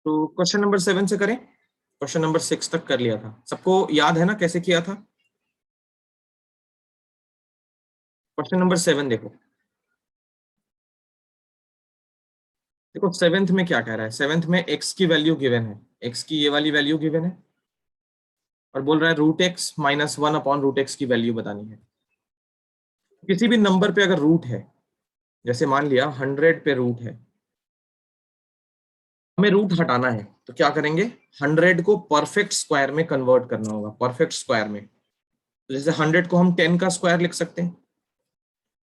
तो question number 7 से करें। क्वेश्चन नंबर 6 तक कर लिया था, सबको याद है ना कैसे किया था। क्वेश्चन नंबर 7 देखो। देखो सेवेंथ में क्या कह रहा है, सेवेंथ में एक्स की वैल्यू गिवन है, एक्स की ये वाली वैल्यू गिवन है और बोल रहा है root X minus 1 upon root X की वैल्यू बतानी है। किसी भी नंबर पे अगर रूट है, जैसे मान लिया 100 पे रूट है, हमें रूट हटाना है तो क्या करेंगे, 100 को परफेक्ट स्क्वायर में कन्वर्ट करना होगा, परफेक्ट स्क्वायर में। तो जैसे 100 को हम 10 का स्क्वायर लिख सकते हैं।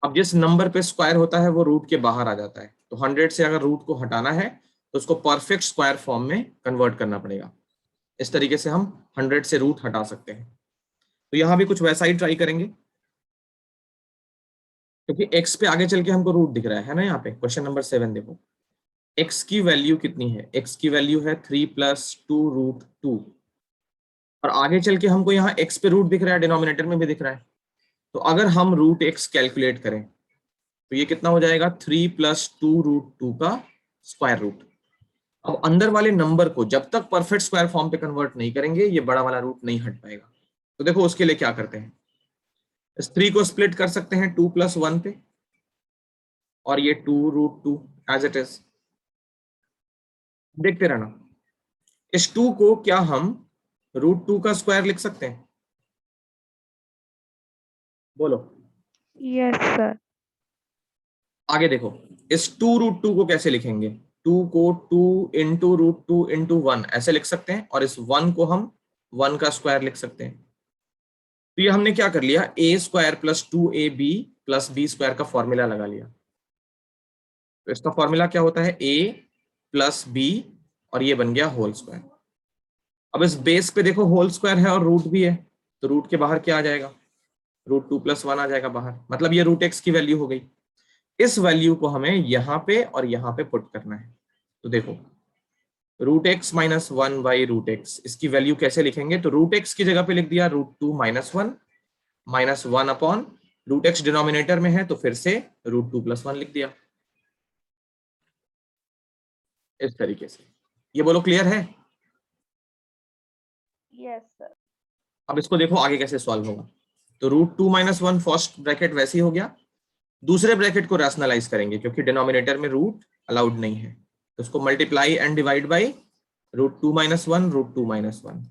अब जिस नंबर पे स्क्वायर होता है वो रूट के बाहर आ जाता है, तो 100 से अगर रूट को हटाना है तो उसको परफेक्ट स्क्वायर फॉर्म में कन्वर्ट करना पड़ेगा। इस तरीके से हम 100 से रूट हटा सकते हैं। तो यहां भी कुछ वैसा ही ट्राई करेंगे, क्योंकि x पे आगे चल के हमको रूट दिख रहा है ना। यहाँ पे क्वेश्चन नंबर 7 देखो, x की वैल्यू कितनी है, x की वैल्यू है 3 + 2 रूट 2 और आगे चल के हमको यहाँ x पे रूट दिख रहा है, डिनोमिनेटर में भी दिख रहा है। तो अगर हम रूट x कैलकुलेट करें तो ये कितना हो जाएगा, 3 + 2 रूट 2 का स्क्वायर रूट। अब अंदर वाले नंबर को जब तक परफेक्ट स्क्वायर फॉर्म पे कन्वर्ट नहीं करेंगे ये बड़ा वाला रूट नहीं हट पाएगा। तो देखो उसके लिए क्या करते हैं, इस 3 को स्प्लिट कर सकते हैं 2 + 1 पे और ये 2 रूट 2 एज इट इज। देखते रहना, इस 2 को क्या हम रूट 2 का स्क्वायर लिख सकते हैं, बोलो। Yes sir. आगे देखो, इस 2 रूट 2 को कैसे लिखेंगे, 2 को 2 इंटू रूट 2 इंटू 1 ऐसे लिख सकते हैं और इस 1 को हम 1 का स्क्वायर लिख सकते हैं। तो ये हमने क्या कर लिया, a square plus 2ab plus B square का फॉर्मूला लगा लिया। तो इसका फॉर्मूला क्या होता है, a प्लस बी और ये बन गया होल स्क्वायर। अब इस बेस पे देखो होल स्क्वायर है और रूट भी है, तो रूट के बाहर क्या आ जाएगा, रूट 2 + 1 आ जाएगा बाहर, मतलब ये रूट एक्स की वैल्यू हो गई। इस वैल्यू को हमें यहाँ पे और यहाँ पे पुट करना है। तो देखो root X minus 1 by root X, इसकी वैल्यू कैसे लिखेंगे, तो रूट एक्स की जगह पे लिख दिया root 2 - 1 -1 upon root X denominator में है तो फिर से रूट 2 + 1 लिख दिया। इस तरीके से, ये बोलो क्लियर है। Yes sir. अब इसको देखो आगे कैसे सॉल्व होगा। तो रूट 2 - 1 फर्स्ट ब्रैकेट वैसे ही हो गया, दूसरे ब्रैकेट को रैशनलाइज करेंगे क्योंकि डिनोमिनेटर में रूट अलाउड नहीं है, तो उसको multiply and divide by root 2 - 1 root 2 - 1,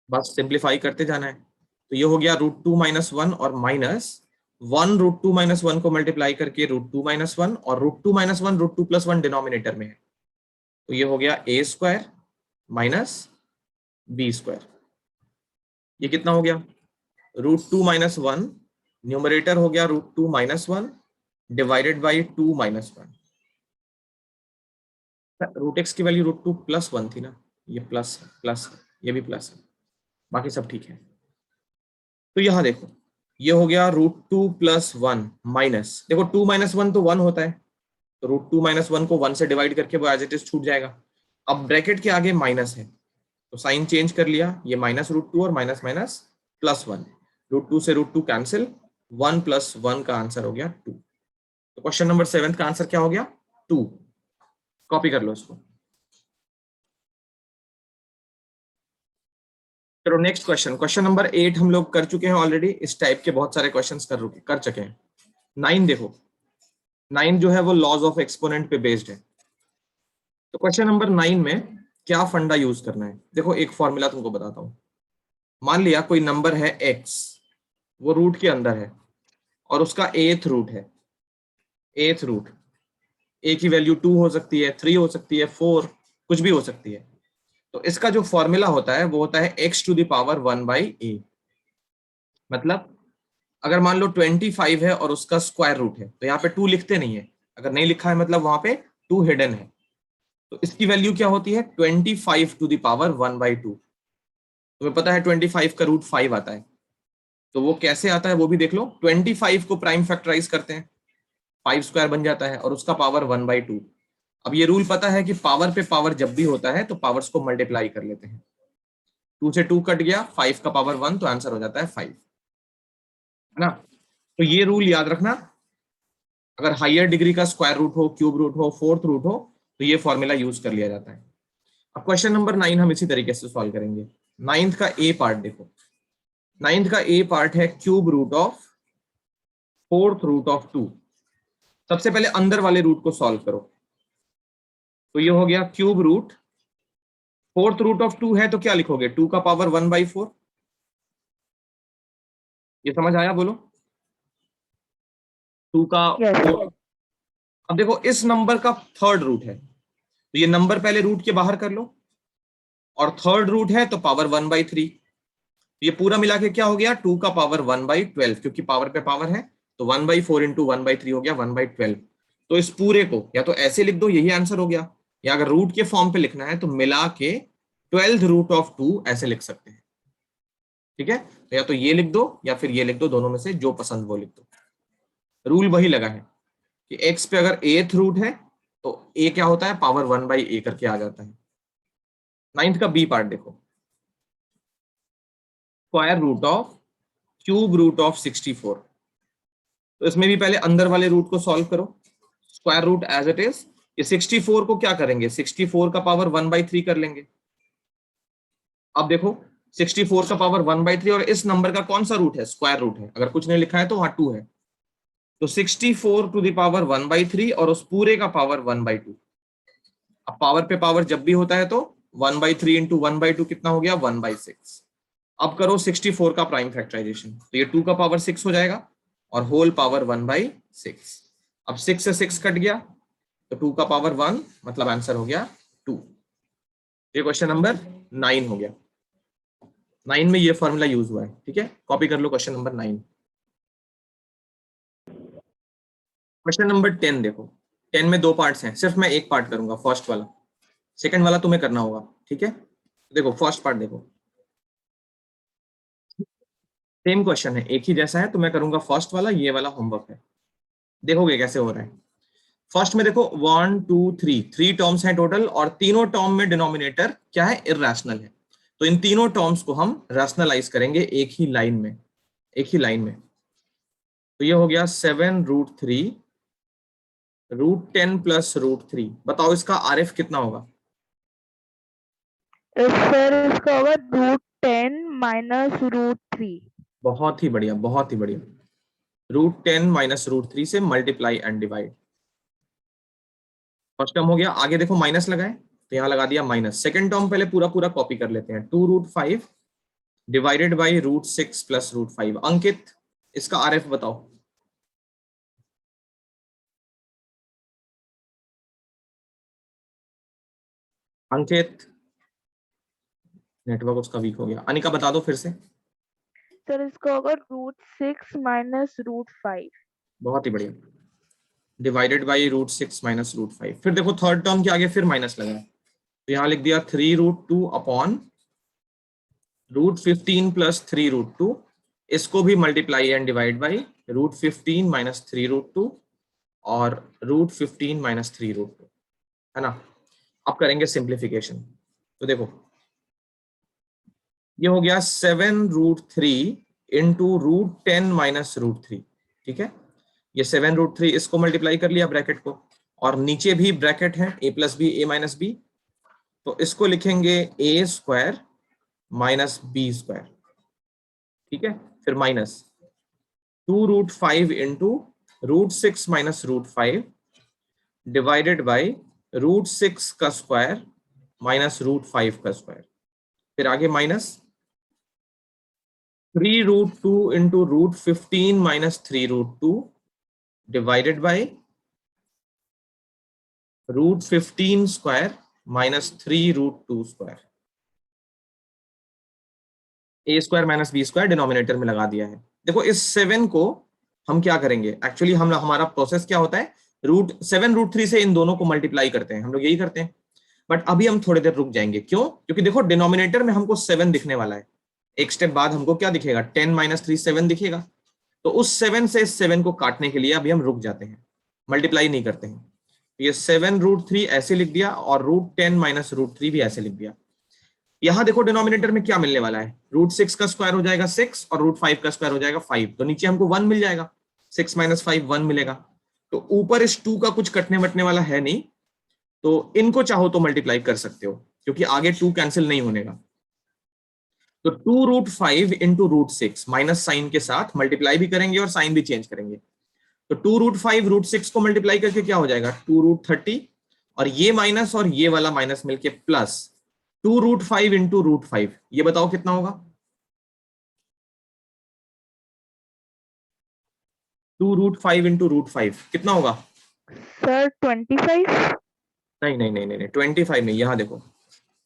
बस सिंप्लीफाई करते जाना है। तो ये हो गया रूट 2 - 1 और माइनस 1 रूट 2 - 1 को मल्टीप्लाई करके रूट 2 - 1 और रूट 2 - 1 रूट 2 + 1 डिनोमिनेटर में है, तो ये हो गया a square minus B square. ये कितना हो गया, रूट 2 - 1 न्यूमरेटर हो गया root 2 - 1 divided by 2 - 1। Root X की वैल्यू रूट 2 + 1 थी ना, ये प्लस प्लस ये भी प्लस है, बाकी सब ठीक है। तो यहां देखो ये हो गया रूट 2 + 1 माइनस, देखो 2 - 1 तो 1 होता है, तो रूट 2 - 1 को 1 से डिवाइड करके वो एज इट इज छूट जाएगा। अब ब्रैकेट के आगे माइनस है तो साइन चेंज कर लिया, ये माइनस रूट 2 और माइनस माइनस +1, रूट 2 से रूट 2 कैंसिल, 1 + 1 का आंसर हो गया 2। तो क्वेश्चन नंबर 7 का आंसर क्या हो गया, 2। कॉपी कर लो इसको। चलो नेक्स्ट क्वेश्चन, क्वेश्चन नंबर 8 हम लोग कर चुके हैं ऑलरेडी, इस टाइप के बहुत सारे क्वेश्चंस कर चुके हैं। 9 देखो, 9 जो है वो लॉज ऑफ एक्सपोनेंट पे बेस्ड है। तो क्वेश्चन नंबर 9 में क्या फंडा यूज करना है, देखो एक फॉर्मूला तुमको बताता हूं। मान लिया कोई नंबर है x, वो रूट के अंदर है और उसका एथ रूट है, एथ रूट, ए की वैल्यू 2 हो सकती है, 3 हो सकती है, 4 कुछ भी हो सकती है। तो इसका जो फॉर्मूला होता है वो होता है x⁴ मतलब अगर मान लो 25 है और उसका स्क्वायर रूट है तो यहाँ पे 2 लिखते नहीं है, अगर नहीं लिखा है मतलब वहां पे 2 हिडन है। तो इसकी वैल्यू क्या होती है, 25⁴ तुम्हें पता है 25 का रूट 5 आता है, तो वो कैसे आता है वो भी देख लो। 25 को प्राइम फैक्टराइज करते हैं, 5 स्क्वायर बन जाता है और उसका पावर 1/2। अब ये रूल पता है कि पावर पे पावर जब भी होता है तो पावर्स को मल्टीप्लाई कर लेते हैं। 2 से 2 कट गया, 5 का पावर 1 तो आंसर हो जाता है 5, है ना। तो ये रूल याद रखना, अगर हायर डिग्री का स्क्वायर रूट हो, क्यूब रूट हो, फोर्थ रूट हो तो ये फॉर्मूला यूज कर लिया जाता है। अब क्वेश्चन नंबर 9 हम इसी तरीके से सॉल्व करेंगे। 9th का ए पार्ट देखो, 9th का ए पार्ट है cube root of 4th root of 2। सबसे पहले अंदर वाले रूट को सॉल्व करो, तो ये हो गया cube root 4th root of 2 है तो क्या लिखोगे, 2 का पावर 1/4। ये समझ आया, बोलो 2 का Yes. 4। अब देखो इस नंबर का थर्ड रूट है, तो ये नंबर पहले रूट के बाहर कर लो, और थर्ड रूट है तो पावर 1/3। ये पूरा मिला के क्या हो गया, 2 का पावर 1/12, क्योंकि पावर पे पावर है तो 1/4 इंटू 1/3 हो गया 1/12। तो इस पूरे को या तो ऐसे लिख दो, यही आंसर हो गया, या अगर रूट के फॉर्म पे लिखना है तो मिला के 12th रूट ऑफ 2 ऐसे लिख सकते हैं। ठीक है, तो या तो ये लिख दो या फिर ये लिख दो, दोनों में से जो पसंद वो लिख दो। रूल वही लगा है कि x पे अगर 8th रूट है तो a क्या होता है, पावर 1/a करके आ जाता है। 9th का बी पार्ट देखो, square root of cube root of 64। तो इसमें भी पहले अंदर वाले रूट को सॉल्व करो, square root as it is. ये 64 को क्या करेंगे, 64 का पावर 1/3 कर लेंगे। अब देखो 64 का पावर 1/3 और इस नंबर का कौन सा रूट है, स्क्वायर रूट है, अगर कुछ नहीं लिखा है तो वहां 2 है, तो 64 टू द पावर 1/3 और उस पूरे का पावर 1/2। अब पावर पे पावर जब भी होता है तो 1/3 इंटू 1/2 कितना हो गया, 1/6। अब करो 64 का प्राइम फैक्टराइजेशन, तो ये 2 का पावर 6 हो जाएगा और होल पावर 1/6। अब 6 से 6 कट गया तो 2 का पावर 1, मतलब आंसर हो गया 2। ये क्वेश्चन नंबर 9 हो गया। 9 में ये फॉर्मूला यूज हुआ है। ठीक है, कॉपी कर लो क्वेश्चन नंबर 9। क्वेश्चन नंबर 10 देखो, 10 में 2 पार्ट्स हैं, सिर्फ मैं एक पार्ट करूंगा, फर्स्ट वाला। सेकंड वाला तुम्हें करना होगा। ठीक है, देखो फर्स्ट पार्ट देखो, सेम क्वेश्चन है, एक ही जैसा है, तो मैं करूंगा फर्स्ट वाला, ये वाला होमवर्क है, देखोगे कैसे हो रहा है। फर्स्ट में देखो 1 2 3 टर्म्स हैं टोटल, और तीनों टर्म में डिनोमिनेटर क्या है, इररेशनल है। तो इन तीनों टर्म्स को हम रैशनलाइज करेंगे एक ही लाइन में, एक ही लाइन में। तो ये हो गया 7√3 √10 प्लस √3। बताओ इसका आरएफ कितना होगा। सर इसका होगा √10 माइनस √3। बहुत ही बढ़िया, बहुत ही बढ़िया। √10 माइनस √3 से multiply and divide. First term हो गया, आगे देखो माइनस लगाए तो यहां लगा दिया माइनस। सेकंड टर्म पहले पूरा पूरा कॉपी कर लेते हैं, 2√5 डिवाइडेड बाई √6 प्लस √5। अंकित इसका आरएफ बताओ। अंकित, नेटवर्क उसका वीक हो गया। अनिका बता दो फिर से। सर इसका होगा √6 माइनस √5। बहुत ही बढ़िया, डिवाइडेड बाई √6 माइनस √5। फिर देखो थर्ड टर्म के आगे फिर माइनस लगा है, तो यहां लिख दिया 3√2 अपॉन √15 प्लस 3√2। इसको भी multiply and divide by √15 minus 3√2 और √15 माइनस 3√2, है ना। अब करेंगे सिंप्लीफिकेशन, तो देखो ये हो गया 7√3 इंटू √10 माइनस √3। ठीक है, ये 7√3 इसको मल्टीप्लाई कर लिया ब्रैकेट को, और नीचे भी ब्रैकेट है a plus B a minus B, तो इसको लिखेंगे a square minus B square. ठीक है, फिर minus 2√5 into √6 minus √5 divided by √6 का स्क्वायर माइनस √5 का स्क्वायर। फिर आगे minus 3√2 into √15 minus 3√2 divided by √15 square minus 3√2 square. A square minus B square denominator में लगा दिया है। देखो इस 7 को हम क्या करेंगे, एक्चुअली हम हमारा प्रोसेस क्या होता है, √7 √3 से इन दोनों को मल्टीप्लाई करते हैं, हम लोग यही करते हैं। बट अभी हम थोड़ी देर रुक जाएंगे, क्यों, क्योंकि देखो डिनोमिनेटर में हमको 7 दिखने वाला है, एक स्टेप बाद हमको क्या दिखेगा, 10 माइनस 3 7 दिखेगा। तो उस 7 से इस 7 को काटने के लिए अभी हम रुक जाते हैं, मल्टीप्लाई नहीं करते हैं। तो ये 7√3 ऐसे लिख दिया और √10 माइनस √3 भी ऐसे लिख दिया। यहां देखो डिनोमिनेटर में क्या मिलने वाला है, √6 का स्क्वायर हो जाएगा 6 और √5 का स्क्वायर हो जाएगा 5, तो नीचे हमको 1 मिल जाएगा, 6 माइनस 5 1 मिलेगा। तो ऊपर इस 2 का कुछ कटने वटने वाला है नहीं, तो इनको चाहो तो मल्टीप्लाई कर सकते हो, क्योंकि आगे 2 कैंसिल नहीं होने का। तो 2√5 इंटू √6 माइनस साइन के साथ मल्टीप्लाई भी करेंगे और साइन भी चेंज करेंगे। तो 2√5 √6 को मल्टीप्लाई करके क्या हो जाएगा 2√30, और ये वाला माइनस मिलके प्लस 2√5 इंटू √5, ये बताओ कितना होगा। 2√5 इंटू √5 कितना होगा। सर 25। नहीं नहीं नहीं नहीं 25 नहीं, यहां देखो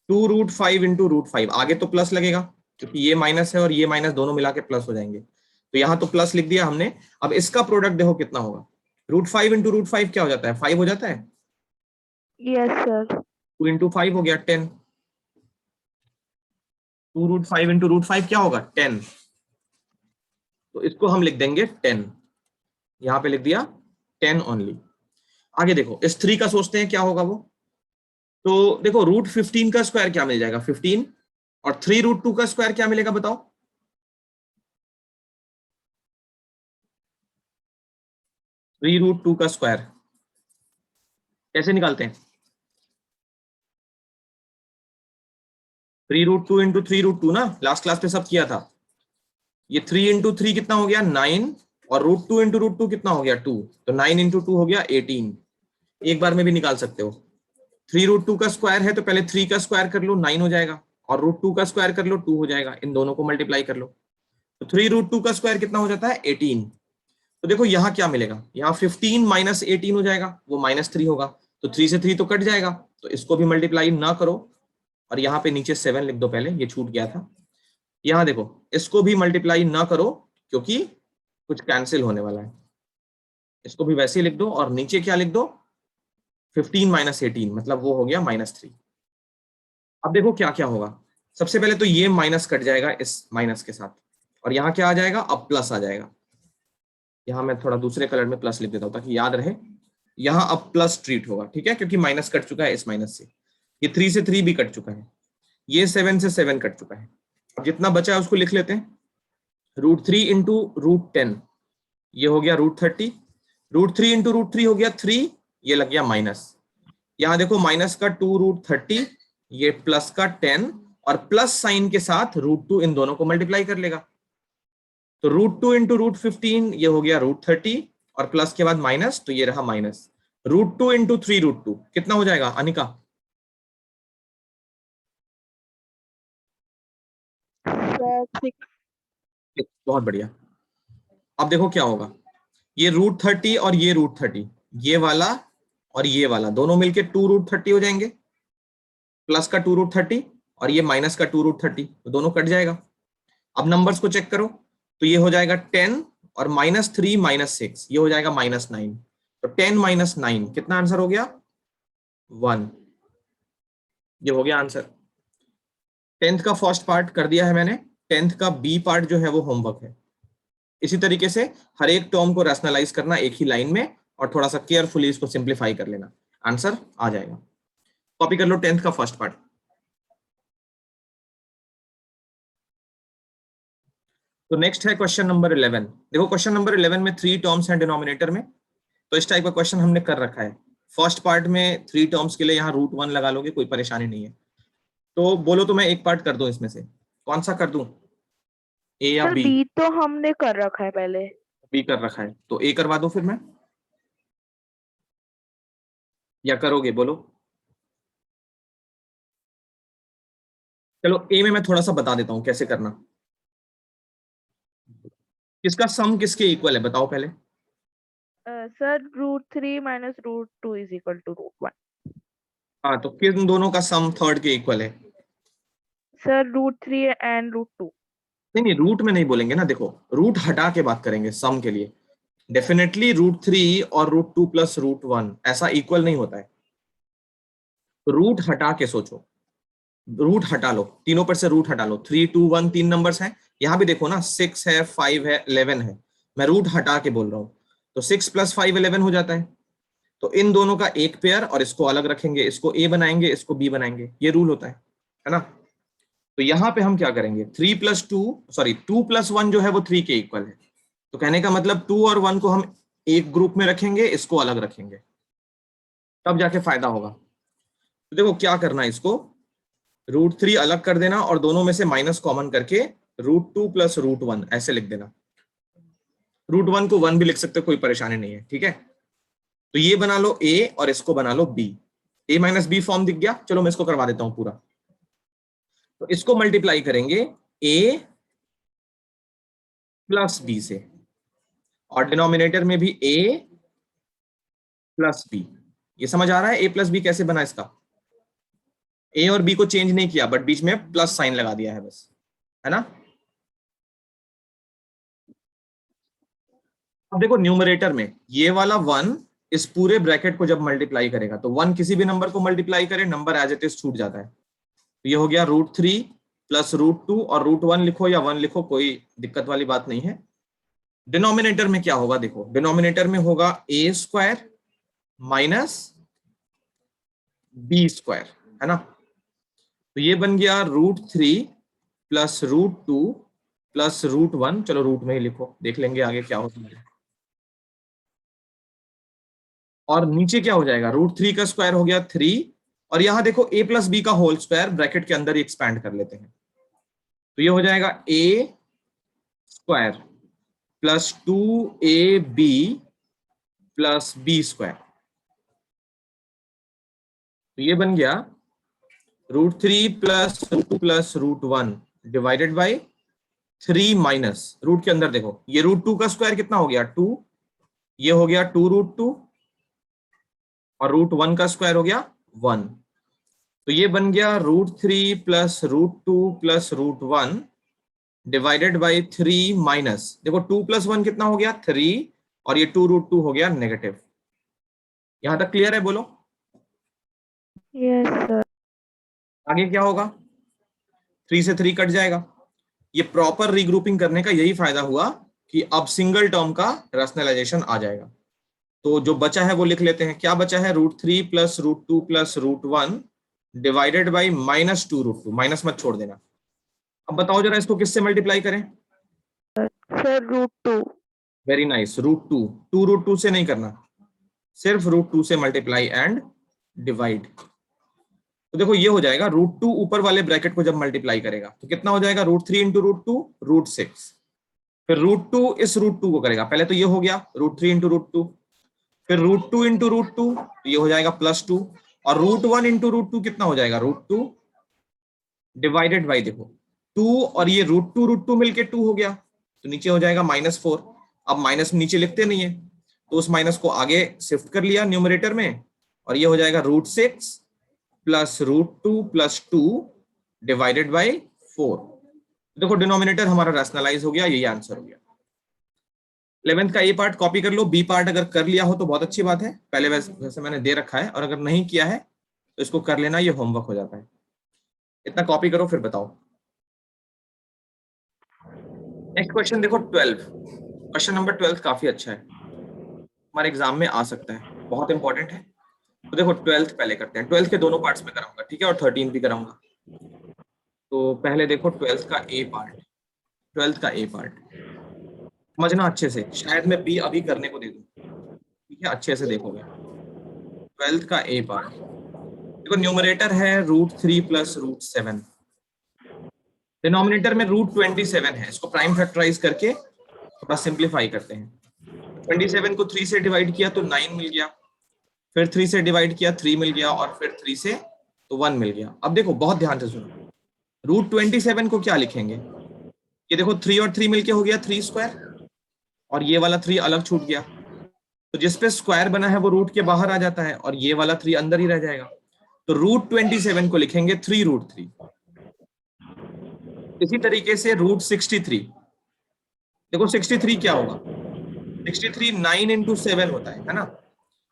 2√5 इंटू √5, आगे तो प्लस लगेगा क्योंकि ये माइनस है और ये माइनस दोनों मिला के प्लस हो जाएंगे, तो यहां तो प्लस लिख दिया हमने। अब इसका प्रोडक्ट देखो कितना होगा, √5 इंटू √5 क्या हो जाता है 5 हो जाता है, यस सर। 2 इंटू 5 हो गया 10, 2√5 इंटू √5 क्या होगा 10, तो इसको हम लिख देंगे 10, यहां पे लिख दिया 10 ओनली। आगे देखो इस 3 का सोचते हैं क्या होगा वो, तो देखो √15 का स्क्वायर क्या मिल जाएगा 15, और 3√2 का स्क्वायर क्या मिलेगा बताओ। 3√2 का स्क्वायर कैसे निकालते हैं, 3√2 इंटू 3√2 ना, लास्ट क्लास पे सब किया था। ये 3 इंटू 3 कितना हो गया 9, और √2 इंटू √2 कितना हो गया 2, तो 9 इंटू 2 हो गया 18, एक बार में भी निकाल सकते हो। 3√2 का स्क्वायर है तो पहले 3 का स्क्वायर कर लो 9 हो जाएगा, और √2 का स्क्वायर कर लो 2 हो जाएगा, इन दोनों को मल्टीप्लाई कर लो, तो 3√2 का स्क्वायर कितना हो जाता है 18। तो देखो यहाँ क्या मिलेगा, यहाँ 15 माइनस 18 हो जाएगा, वो -3 होगा, तो 3 से 3 तो कट जाएगा, तो इसको भी मल्टीप्लाई ना करो, और यहाँ पे नीचे 7 लिख दो, पहले ये छूट गया था। यहाँ देखो इसको भी मल्टीप्लाई ना करो क्योंकि कुछ कैंसिल होने वाला है, इसको भी वैसे ही लिख दो, और नीचे क्या लिख दो 15 माइनस 18, मतलब वो हो गया -3। अब देखो क्या क्या होगा, सबसे पहले तो ये माइनस कट जाएगा इस माइनस के साथ, और यहाँ क्या आ जाएगा अब प्लस आ जाएगा, यहाँ मैं थोड़ा दूसरे कलर में प्लस लिख देता हूँ ताकि याद रहे, यहाँ अब प्लस ट्रीट होगा, ठीक है, क्योंकि माइनस कट चुका है इस माइनस से, ये 3 से 3 भी कट चुका है, ये 7 से 7 कट चुका है। अब जितना बचा है उसको लिख लेते हैं, √3 इंटू √10, ये हो गया √30, √3 इंटू √3 हो गया 3, ये लग गया माइनस, यहाँ देखो माइनस का 2√30, ये प्लस का 10, और प्लस साइन के साथ √2 इन दोनों को मल्टीप्लाई कर लेगा, तो √2 इंटू √15 ये हो गया √30, और प्लस के बाद माइनस, तो ये रहा माइनस, √2 इंटू 3√2 कितना हो जाएगा अनिका। सर 6। बहुत बढ़िया। अब देखो क्या होगा, ये √30 और ये √30, ये वाला और ये वाला दोनों मिलके 2√30 हो जाएंगे, प्लस का 2√30 और ये माइनस का 2√30, तो दोनों कट जाएगा। अब नंबर्स को चेक करो, तो ये हो जाएगा 10 और -3 -6, ये हो जाएगा -9, तो 10 - 9 कितना आंसर हो गया 1, ये हो गया आंसर। 10th का फर्स्ट पार्ट कर दिया है मैंने, 10th का बी पार्ट जो है वो होमवर्क है। इसी तरीके से हर एक टर्म को रैशनलाइज करना एक ही लाइन में, और थोड़ा सा केयरफुली इसको सिंप्लीफाई कर लेना, आंसर आ जाएगा। कॉपी कर लो 10th का फर्स्ट पार्ट। तो नेक्स्ट है क्वेश्चन नंबर 11। देखो क्वेश्चन नंबर 11 में 3 टर्म्स हैं डिनोमिनेटर में, तो इस टाइप का क्वेश्चन हमने कर रखा है। फर्स्ट पार्ट में 3 टर्म्स के लिए यहाँ √1 लगा लोगे, कोई परेशानी नहीं है। तो बोलो तो मैं एक पार्ट कर दूं इसमें से, कौन सा कर दूं, ए या सर बी। बी तो हमने कर रखा है पहले। बी कर रखा है तो ए करवा दो फिर मैं, या करोगे बोलो। चलो ए में मैं थोड़ा सा बता देता हूं कैसे करना। किसका सम किसके इक्वल है बताओ पहले। Sir √3 minus √2 is equal to √1। हाँ तो किन दोनों का सम थर्ड के इक्वल है। Sir √3 and √2। नहीं नहीं रूट में नहीं बोलेंगे ना, देखो रूट हटा के बात करेंगे सम के लिए। डेफिनेटली √3 और √2 प्लस √1 ऐसा इक्वल नहीं होता है, रूट हटा के सोचो, रूट हटा लो, तीनों पर से रूट हटा लो, 3 2 1 3 नंबर्स हैं, यहाँ भी देखो ना 6 है 5 है 11 है, मैं रूट हटा के बोल रहा हूँ, तो 6 + 5 11 हो जाता है। तो इन दोनों का एक पेयर और इसको अलग रखेंगे, इसको ए बनाएंगे इसको बी बनाएंगे, ये रूल होता है ना। तो यहाँ पे हम क्या करेंगे 2 + 1 जो है वो 3 के इक्वल है, तो कहने का मतलब 2 और 1 को हम एक ग्रुप में रखेंगे, इसको अलग रखेंगे, तब जाके फायदा होगा। तो देखो क्या करना है, इसको √3 अलग कर देना और दोनों में से माइनस कॉमन करके √2 + √1 ऐसे लिख देना। √1 को 1 भी लिख सकते हो, कोई परेशानी नहीं है, ठीक है। तो ये बना लो a और इसको बना लो b। a - b फॉर्म दिख गया। चलो मैं इसको करवा देता हूं पूरा। तो इसको मल्टीप्लाई करेंगे a + b से, और डिनोमिनेटर में भी a + b। ये समझ आ रहा है a + b कैसे बना इसका? a और b को चेंज नहीं किया, बट बीच में प्लस साइन लगा दिया है बस, है ना। अब देखो न्यूमरेटर में ये वाला 1 इस पूरे ब्रैकेट को जब मल्टीप्लाई करेगा, तो 1 किसी भी नंबर को मल्टीप्लाई करे, नंबर एज इट इज छूट जाता है। तो ये हो गया √3 + √2, और √1 लिखो या 1 लिखो, कोई दिक्कत वाली बात नहीं है। डिनोमिनेटर में क्या होगा, देखो डिनोमिनेटर में होगा a² - b², है ना। तो ये बन गया √3 + √2 + √1। चलो रूट में ही लिखो, देख लेंगे आगे क्या होता है। और नीचे क्या हो जाएगा, √3 का स्क्वायर हो गया 3, और यहां देखो a + b का होल स्क्वायर ब्रैकेट के अंदर ही एक्सपैंड कर लेते हैं। तो ये हो जाएगा a² + 2ab + b²। तो ये बन गया √3 + √2 + √1 डिवाइडेड बाई 3 माइनस रूट के अंदर देखो, ये √2 का स्क्वायर कितना हो गया 2, ये हो गया 2√2, और √1 का स्क्वायर हो गया 1। तो ये बन गया √3 + √2 + √1 डिवाइडेड बाई 3 माइनस, देखो 2 + 1 कितना हो गया 3, और ये 2√2 हो गया नेगेटिव। यहां तक क्लियर है, बोलो। Yes sir. आगे क्या होगा, 3 से 3 कट जाएगा। ये प्रॉपर रीग्रुपिंग करने का यही फायदा हुआ कि अब सिंगल टर्म का रैशनलाइजेशन आ जाएगा। तो जो बचा है वो लिख लेते हैं। क्या बचा है, √3 + √2 + √1 डिवाइडेड बाई -2√2, माइनस मत छोड़ देना। अब बताओ जरा इसको किससे मल्टीप्लाई करें। सर √2। Very nice, √2। 2√2 से नहीं करना, सिर्फ √2 से मल्टीप्लाई एंड डिवाइड। तो देखो ये हो जाएगा √2 ऊपर वाले ब्रैकेट को जब मल्टीप्लाई करेगा तो कितना हो जाएगा, √3 × √2 √6। फिर √2 इस √2 को करेगा, पहले तो ये हो गया √3 × √2, फिर √2 × √2, तो ये हो जाएगा +2, और √1 × √2 कितना हो जाएगा, √2 डिवाइडेड बाई, देखो 2 और ये √2 √2 मिलके 2 हो गया, तो नीचे हो जाएगा -4। अब माइनस नीचे लिखते नहीं है, तो उस माइनस को आगे शिफ्ट कर लिया न्यूमरेटर में, और ये हो जाएगा √6 + √2 + 2 डिवाइडेड बाई 4। देखो डिनोमिनेटर हमारा रैशनलाइज हो गया, यही आंसर हो गया। 11th का ए पार्ट कॉपी कर लो, बी पार्ट अगर कर लिया हो तो बहुत अच्छी बात है, पहले वैसे मैंने दे रखा है, और अगर नहीं किया है तो इसको कर लेना, ये होमवर्क हो जाता है। इतना कॉपी करो फिर बताओ। नेक्स्ट क्वेश्चन देखो 12। क्वेश्चन नंबर 12 काफी अच्छा है, हमारे एग्जाम में आ सकता है, बहुत इंपॉर्टेंट है। तो देखो 12th पहले करते हैं, 12th के दोनों पार्ट्स में कराऊंगा, ठीक है, और 13 भी कराऊंगा। तो पहले देखो 12th का ए पार्ट। 12th का ए पार्ट समझना अच्छे से, शायद मैं बी अभी करने को दे दूं, ठीक है, अच्छे से देखोगे। 12th का ए पार्ट देखो, न्यूमरेटर है √3 + √7, डिनोमिनेटर में √27 है। इसको प्राइम फैक्टराइज करके थोड़ा सिंप्लीफाई करते हैं। 27 को 3 से डिवाइड किया तो 9 मिल गया, फिर 3 से डिवाइड किया 3 मिल गया, और फिर 3 से तो 1 मिल गया। अब देखो बहुत ध्यान से सुनो, √27 को क्या लिखेंगे, ये देखो 3 और 3 मिलके हो गया 3², और ये वाला 3 अलग छूट गया, तो जिस पे स्क्वायर बना है वो रूट के बाहर आ जाता है, और ये वाला 3 अंदर ही रह जाएगा। तो √27 को लिखेंगे 3√3। इसी तरीके से √63, देखो 63 क्या होगा, 63 9 × 7 होता है ना।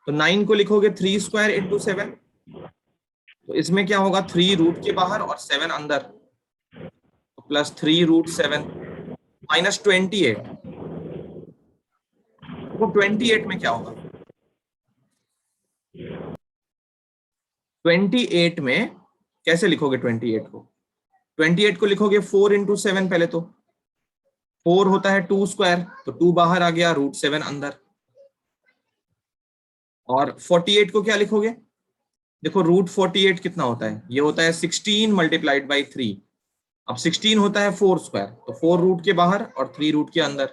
तो 9 को लिखोगे 3² × 7, तो इसमें क्या होगा, 3 रूट के बाहर और 7 अंदर, तो +3√7 -28। तो 28 में क्या होगा, 28 में कैसे लिखोगे, 28 को, 28 को लिखोगे 4 × 7, पहले तो 4 होता है 2², तो 2 बाहर आ गया, √7 अंदर। और 48 को क्या लिखोगे, देखो रूट 48 कितना होता है, ये होता है 16 मल्टीप्लाइड बाई 3। अब 16 होता है 4 स्क्वायर, तो 4 रूट के बाहर और 3 रूट के अंदर।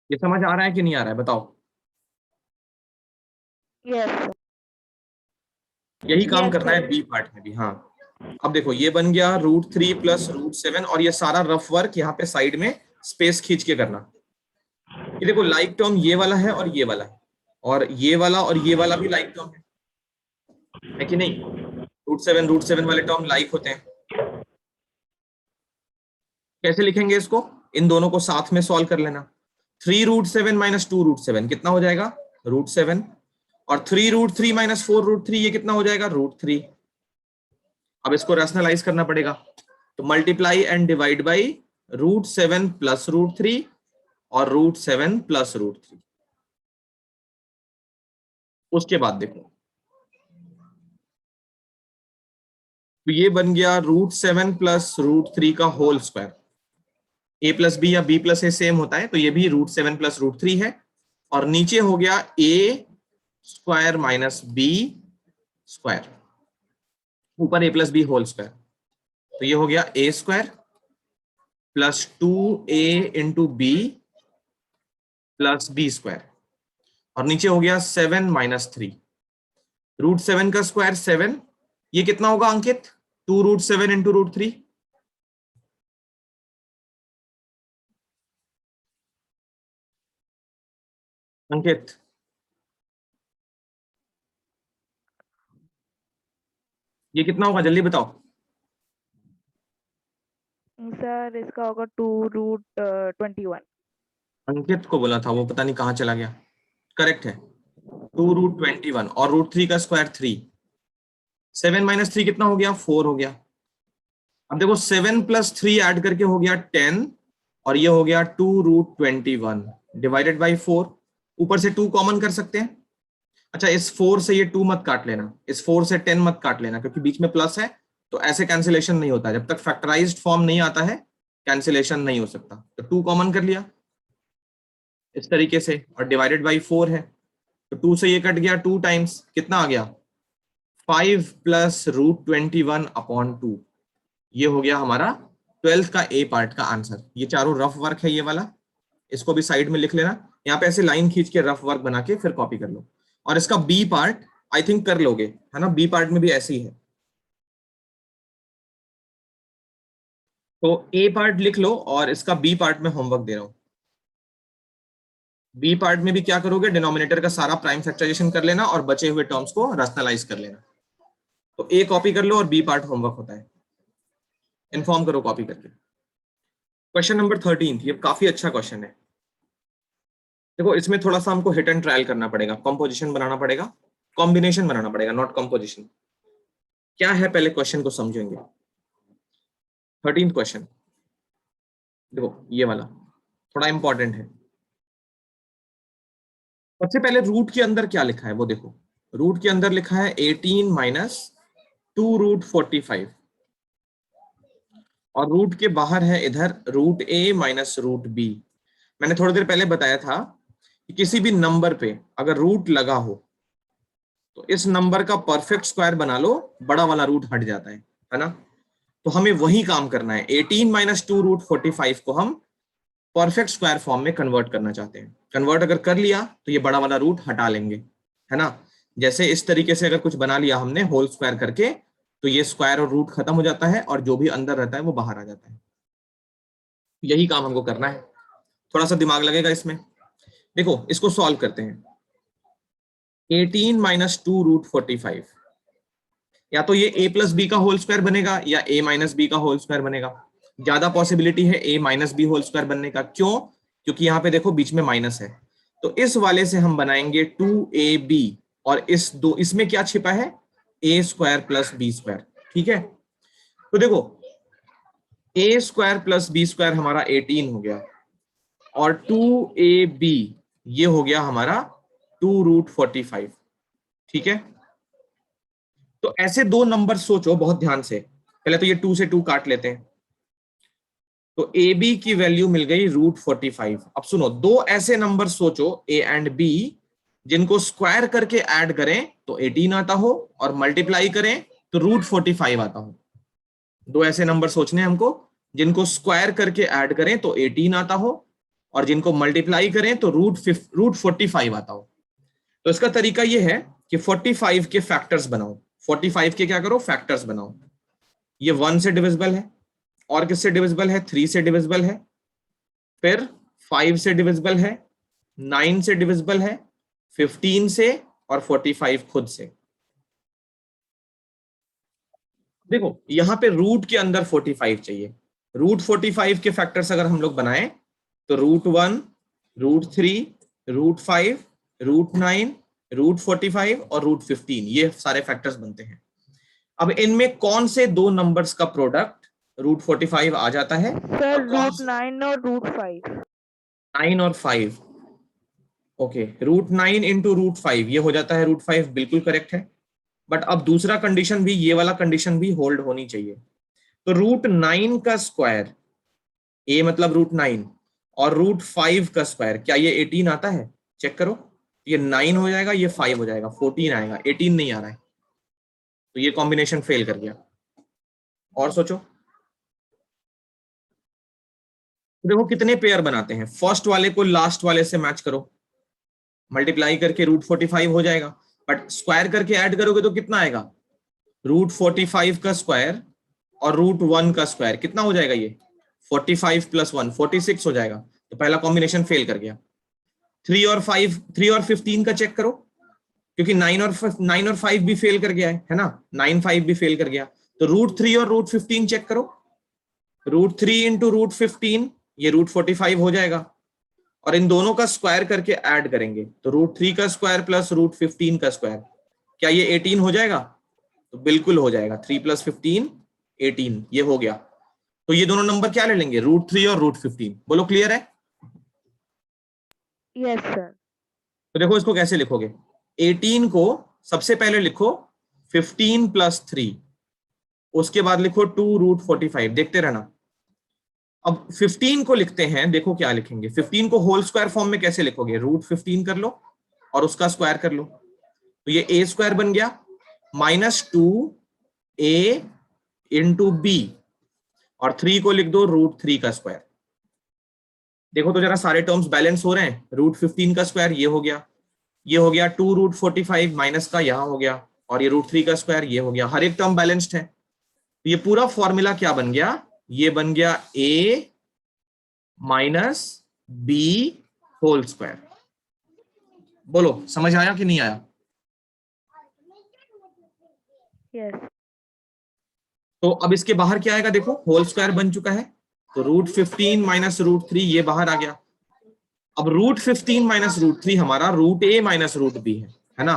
ये समझ आ रहा है कि नहीं आ रहा है बताओ? यस यही काम यस करना है सर। बी पार्ट में भी। हाँ, अब देखो ये बन गया √3 प्लस √7, और ये सारा रफ वर्क यहाँ पे साइड में स्पेस खींच के करना। ये देखो लाइक टर्म ये वाला है और ये वाला है, और ये वाला और ये वाला भी लाइक टर्म है कि नहीं? √7 वाले टर्म लाइक होते हैं। कैसे लिखेंगे इसको? इन दोनों को साथ में सॉल्व कर लेना। 3√7 माइनस 2√7 कितना हो जाएगा? √7। और 3√3 माइनस 4√3 ये कितना हो जाएगा? √3। अब इसको रैशनलाइज करना पड़ेगा, तो multiply and divide by √7 plus √3 और √7 प्लस √3। उसके बाद देखो, तो ये बन गया √7 प्लस √3 का whole square. a plus B या b प्लस ए सेम होता है, तो ये भी √7 प्लस √3 है। और नीचे हो गया a square minus b square, ऊपर a plus B whole square, तो ये हो गया a square plus 2a into B plus B square, और नीचे हो गया 7 माइनस 3। √7 का स्क्वायर 7, ये कितना होगा अंकित? 2√7 इंटू √3। अंकित ये कितना होगा, जल्दी बताओ। सर इसका होगा 2√21। अंकित को बोला था, वो पता नहीं कहाँ चला गया। करेक्ट है 2√21, और √3 का स्क्वायर 3। 7 माइनस 3 कितना हो गया? 4 हो गया। अब देखो 7 प्लस 3 ऐड करके हो गया 10, और ये हो गया 2√21 डिवाइडेड बाई 4। ऊपर से 2 कॉमन कर सकते हैं। अच्छा, इस 4 से ये 2 मत काट लेना, इस 4 से 10 मत काट लेना, क्योंकि बीच में प्लस है, तो ऐसे कैंसिलेशन नहीं होता। जब तक फैक्टराइज्ड फॉर्म नहीं आता है कैंसिलेशन नहीं हो सकता। तो 2 कॉमन कर लिया इस तरीके से, और डिवाइडेड बाई 4 है, तो 2 से ये कट गया, 2 टाइम्स कितना आ गया? 5 प्लस √21 अपॉन 2। ये हो गया हमारा 12th का ए पार्ट का आंसर। ये चारों रफ वर्क है ये वाला, इसको भी साइड में लिख लेना। यहाँ पे ऐसे लाइन खींच के रफ वर्क बना के फिर कॉपी कर लो। और इसका बी पार्ट आई थिंक कर लोगे, है ना? बी पार्ट में भी ऐसी ही है, तो ए पार्ट लिख लो, और इसका बी पार्ट में होमवर्क दे रहा हूं। बी पार्ट में भी क्या करोगे? डिनोमिनेटर का सारा प्राइम फैक्टराइजेशन कर लेना और बचे हुए टर्म्स को रैशनलाइज कर लेना। तो ए कॉपी कर लो और बी पार्ट होमवर्क होता है, इन्फॉर्म करो कॉपी करके। क्वेश्चन नंबर 13, ये काफी अच्छा क्वेश्चन है। देखो इसमें थोड़ा सा हमको हिट एंड ट्रायल करना पड़ेगा, कंपोजिशन बनाना पड़ेगा, कॉम्बिनेशन बनाना पड़ेगा, नॉट कंपोजिशन। क्या है पहले क्वेश्चन को समझेंगे। 13th क्वेश्चन देखो, ये वाला थोड़ा इंपॉर्टेंट है। सबसे पहले रूट के अंदर क्या लिखा है वो देखो। रूट के अंदर लिखा है 18 माइनस 2√45, और रूट के बाहर है इधर √a माइनस √b। मैंने थोड़ी देर पहले बताया था कि किसी भी नंबर पे अगर रूट लगा हो तो इस नंबर का परफेक्ट स्क्वायर बना लो, बड़ा वाला रूट हट जाता है ना? तो हमें वही काम करना है। 18 माइनस 2√45 को हम परफेक्ट स्क्वायर फॉर्म में कन्वर्ट करना चाहते हैं। कन्वर्ट अगर कर लिया तो ये बड़ा वाला रूट हटा लेंगे, है ना? जैसे इस तरीके से अगर कुछ बना लिया हमने होल स्क्वायर करके, तो ये स्क्वायर और रूट खत्म हो जाता है, और जो भी अंदर रहता है वो बाहर आ जाता है। यही काम हमको करना है, थोड़ा सा दिमाग लगेगा इसमें। देखो इसको सॉल्व करते हैं। 18 माइनस 2√45, या तो ये a प्लस बी का होल स्क्वायर बनेगा या a माइनस बी का होल स्क्वायर बनेगा। ज्यादा पॉसिबिलिटी है a minus B whole square बनने का। क्यों? क्योंकि यहाँ पे देखो बीच में माइनस है, तो इस वाले से हम बनाएंगे 2ab, और इस दो इसमें क्या छिपा है? a square plus B square. ठीक है, तो देखो a square plus B square हमारा 18 हो गया, और 2ab ये हो गया हमारा 2√45। ठीक है, तो ऐसे दो नंबर सोचो बहुत ध्यान से। पहले तो ये 2 से 2 काट लेते हैं, तो ए बी की वैल्यू मिल गई √45। अब सुनो, दो ऐसे नंबर सोचो a एंड b जिनको स्क्वायर करके ऐड करें तो 18 आता हो और मल्टीप्लाई करें तो √45 आता हो। दो ऐसे नंबर सोचने हैं हमको, जिनको स्क्वायर करके ऐड करें तो 18 आता हो और जिनको मल्टीप्लाई करें तो √45 आता हो। तो इसका तरीका यह है कि 45 के फैक्टर्स बनाओ। 45 के क्या करो, फैक्टर्स बनाओ। ये 1 से डिविजिबल है, और किससे डिविजिबल है, 3 से डिविजिबल है, फिर 5 से डिविजिबल है, 9 से डिविजिबल है, 15 से, और 45 खुद से। देखो यहां पे रूट के अंदर 45 चाहिए। √45 के फैक्टर्स अगर हम लोग बनाएं तो √1, √3, √5, √9, √45 और √15, ये सारे फैक्टर्स बनते हैं। अब इनमें कौन से दो नंबर्स का प्रोडक्ट √45 आ जाता है? सर √9 और √5। 9 और 5। ओके, √9 इंटू √5 ये हो जाता है √5, बिल्कुल करेक्ट है। बट अब दूसरा कंडीशन भी, ये वाला कंडीशन भी होल्ड होनी चाहिए। तो √9 का स्क्वायर, ए मतलब √9, और √5 का स्क्वायर, क्या ये 18 आता है? चेक करो, ये 9 हो जाएगा, ये 5 हो जाएगा, 14 आएगा, 18 नहीं आ रहा है। तो ये कॉम्बिनेशन फेल कर गया। और सोचो, देखो कितने पेयर बनाते हैं, फर्स्ट वाले को लास्ट वाले से मैच करो, मल्टीप्लाई करके √45 हो जाएगा, बट स्क्वायर करके ऐड करोगे तो कितना आएगा? √45 का स्क्वायर और √1 का स्क्वायर कितना हो जाएगा? ये 45 + 1 46 हो जाएगा। तो पहला कॉम्बिनेशन फेल कर गया। 3 और 15 का चेक करो, क्योंकि 9 और 5 भी फेल कर गया है ना, 9 5 भी फेल कर गया। तो √3 और √15 चेक करो, √3 इंटू √15, ये √45 हो जाएगा, और इन दोनों का स्क्वायर करके ऐड करेंगे तो √3 का स्क्वायर प्लस √15 का स्क्वायर, क्या ये 18 हो जाएगा? तो बिल्कुल हो जाएगा, 3 + 15 18, ये हो गया। तो ये दोनों नंबर क्या ले लेंगे, √3 और √15। बोलो क्लियर है? Yes sir. तो देखो इसको कैसे लिखोगे, 18 को सबसे पहले लिखो 15 + 3, उसके बाद लिखो 2√45, देखते रहना। अब 15 को लिखते हैं, देखो क्या लिखेंगे, 15 को होल स्क्वायर फॉर्म में कैसे लिखोगे, √15 कर लो और उसका स्क्वायर कर लो, तो ये a² बन गया -2a इंटू b, और 3 को लिख दो √3 का स्क्वायर। देखो तो जरा सारे टर्म्स बैलेंस हो रहे हैं, √15 का स्क्वायर ये हो गया, ये हो गया 2√45 माइनस का यहाँ हो गया, और ये √3 का स्क्वायर ये हो गया, हर एक टर्म बैलेंस्ड है। तो ये पूरा फॉर्मूला क्या बन गया, ये बन गया a - b होल स्क्वायर। बोलो समझ आया कि नहीं आया? यस। तो अब इसके बाहर क्या आएगा, देखो होल स्क्वायर बन चुका है, तो √15 - √3 ये बाहर आ गया। अब √15 - √3 हमारा √a - √b है ना,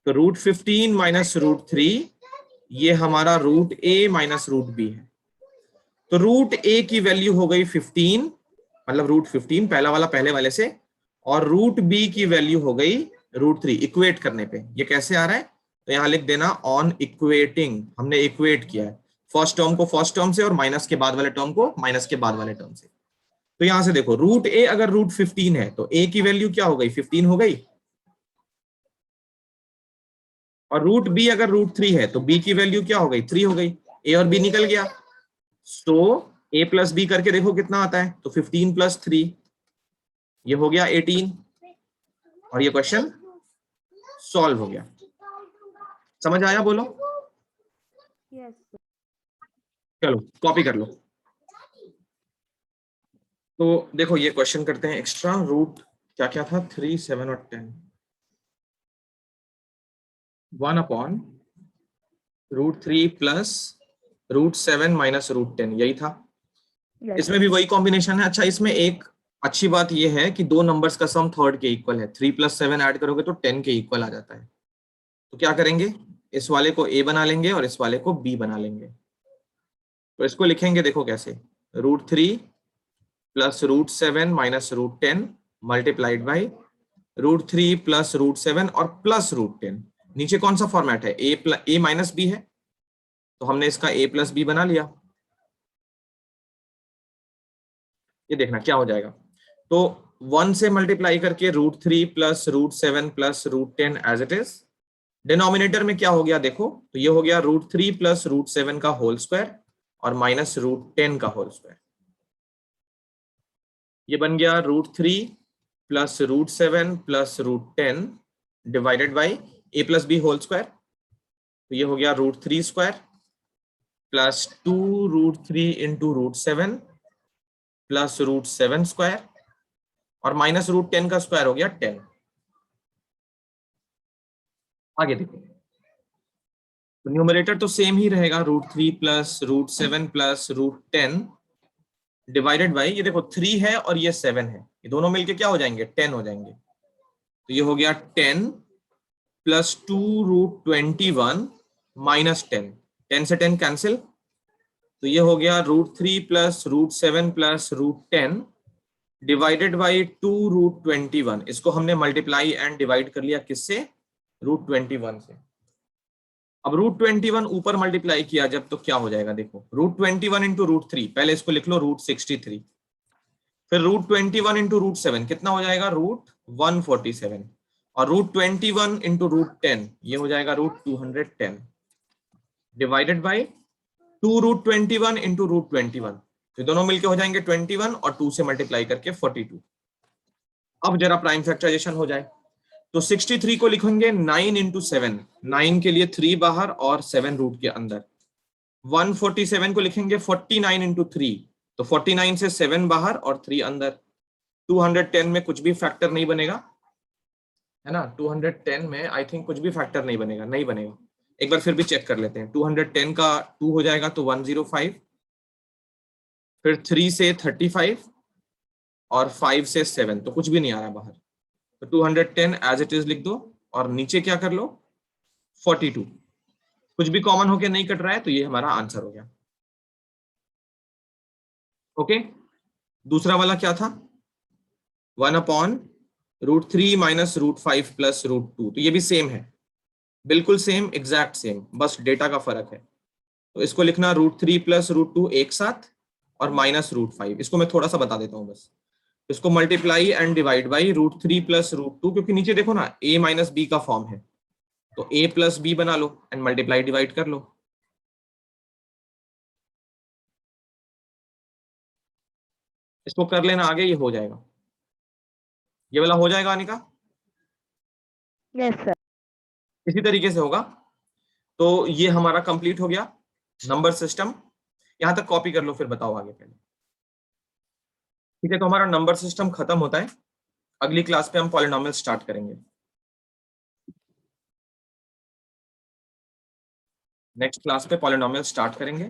तो √15 - √3 ये हमारा √a - √b है। तो √a की वैल्यू हो गई 15, मतलब √15 पहला वाला पहले वाले से, और √b की वैल्यू हो गई √3। इक्वेट करने पे ये कैसे आ रहा है, तो यहां लिख देना ऑन इक्वेटिंग, हमने इक्वेट किया है फर्स्ट टर्म को फर्स्ट टर्म से और माइनस के बाद वाले टर्म को माइनस के बाद वाले टर्म से। तो यहां से देखो √a अगर √15 है तो a की वैल्यू क्या हो गई, 15 हो गई, और √b अगर √3 है तो b की वैल्यू क्या हो गई, 3 हो गई, a और b निकल गया। सो a + b करके देखो कितना आता है, तो 15 + 3 ये हो गया 18, और ये क्वेश्चन सॉल्व हो गया। समझ आया? बोलो। यस। चलो कॉपी कर लो। तो देखो ये क्वेश्चन करते हैं एक्स्ट्रा, रूट क्या क्या था, 3, 7 और 10, 1/√3 + √7 - √10, यही था। इसमें भी वही कॉम्बिनेशन है। अच्छा इसमें एक अच्छी बात यह है कि दो नंबर्स का सम थर्ड के इक्वल है, 3 + 7 ऐड करोगे तो 10 के इक्वल आ जाता है। तो क्या करेंगे, इस वाले को a बना लेंगे और इस वाले को b बना लेंगे। तो इसको लिखेंगे देखो कैसे, √3 + √7 - √10 मल्टीप्लाइड बाई √3 + √7 और प्लस √10। नीचे कौन सा फॉर्मेट है, a - b है, तो हमने इसका a + b बना लिया। ये देखना क्या हो जाएगा, तो 1 से मल्टीप्लाई करके √3 plus √7 plus √10 as it is. Denominator में क्या हो गया देखो, तो ये हो गया √3 प्लस √7 का होल स्क्वायर और माइनस √10 का होल स्क्वायर। ये बन गया √3 plus √7 plus √10 divided by a plus B whole square. तो ये हो गया √3 square plus 2√3 into √7 plus √7 square और माइनस √10 का स्क्वायर हो गया 10। आगे देखो, तो न्यूमरेटर तो सेम ही रहेगा, √3 प्लस √7 प्लस √10 डिवाइडेड बाई, ये देखो 3 है और ये 7 है, ये दोनों मिलके क्या हो जाएंगे 10 हो जाएंगे। तो ये हो गया 10 प्लस 2√21 माइनस 10, 10 से 10 कैंसिल, तो ये हो गया √3 प्लस √7 प्लस √10 डिवाइडेड बाई 2√21। इसको हमने मल्टीप्लाई एंड डिवाइड कर लिया किससे, √21 से। अब √21 ऊपर मल्टीप्लाई किया जब तो क्या हो जाएगा देखो, √21 इंटू √3, पहले इसको लिख लो √63, फिर √21 इंटू √7 कितना हो जाएगा √147 और √21 इंटू √10 ये हो जाएगा √210 डिवाइडेड बाई 2√21 इंटू √21, तो दोनों मिलके हो जाएंगे 21 और 2 से मल्टीप्लाई करके 42। अब जरा प्राइम फैक्टराइजेशन हो जाए, तो 63 को लिखेंगे 9 इंटू 7, 9 के लिए 3 बाहर और 7 रूट के अंदर। 147 को लिखेंगे 49 इंटू 3, तो 49 से 7 बाहर और 3 अंदर। 210 में कुछ भी फैक्टर नहीं बनेगा, है ना, 210 में आई थिंक कुछ भी फैक्टर नहीं बनेगा, नहीं बनेगा। एक बार फिर भी चेक कर लेते हैं, 210 का 2 हो जाएगा तो 105, फिर 3 से 35 और 5 से 7, तो कुछ भी नहीं आ रहा बाहर, तो 210 एज इट इज लिख दो और नीचे क्या कर लो 42, कुछ भी कॉमन होके नहीं कट रहा है, तो ये हमारा आंसर हो गया। ओके, दूसरा वाला क्या था, 1/√3 माइनस √5 प्लस √2, तो ये भी सेम है, बिल्कुल सेम, एग्जैक्ट सेम, बस डेटा का फर्क है। तो इसको लिखना √3 प्लस √2 एक साथ और माइनस √5, इसको मैं थोड़ा सा बता देता हूँ बस। इसको multiply and divide by √3 plus √2, क्योंकि नीचे देखो ना a माइनस बी का फॉर्म है, तो a प्लस बी बना लो एंड मल्टीप्लाई डिवाइड कर लो। इसको कर लेना आगे, ये हो जाएगा, ये वाला हो जाएगा अनिका, यस सर। इसी तरीके से होगा। तो ये हमारा कंप्लीट हो गया नंबर सिस्टम, यहां तक कॉपी कर लो फिर बताओ आगे पहले। ठीक है, तो हमारा नंबर सिस्टम खत्म होता है, अगली क्लास पे हम पॉलिनोमियल स्टार्ट करेंगे। नेक्स्ट क्लास पे पॉलिनोमियल स्टार्ट करेंगे।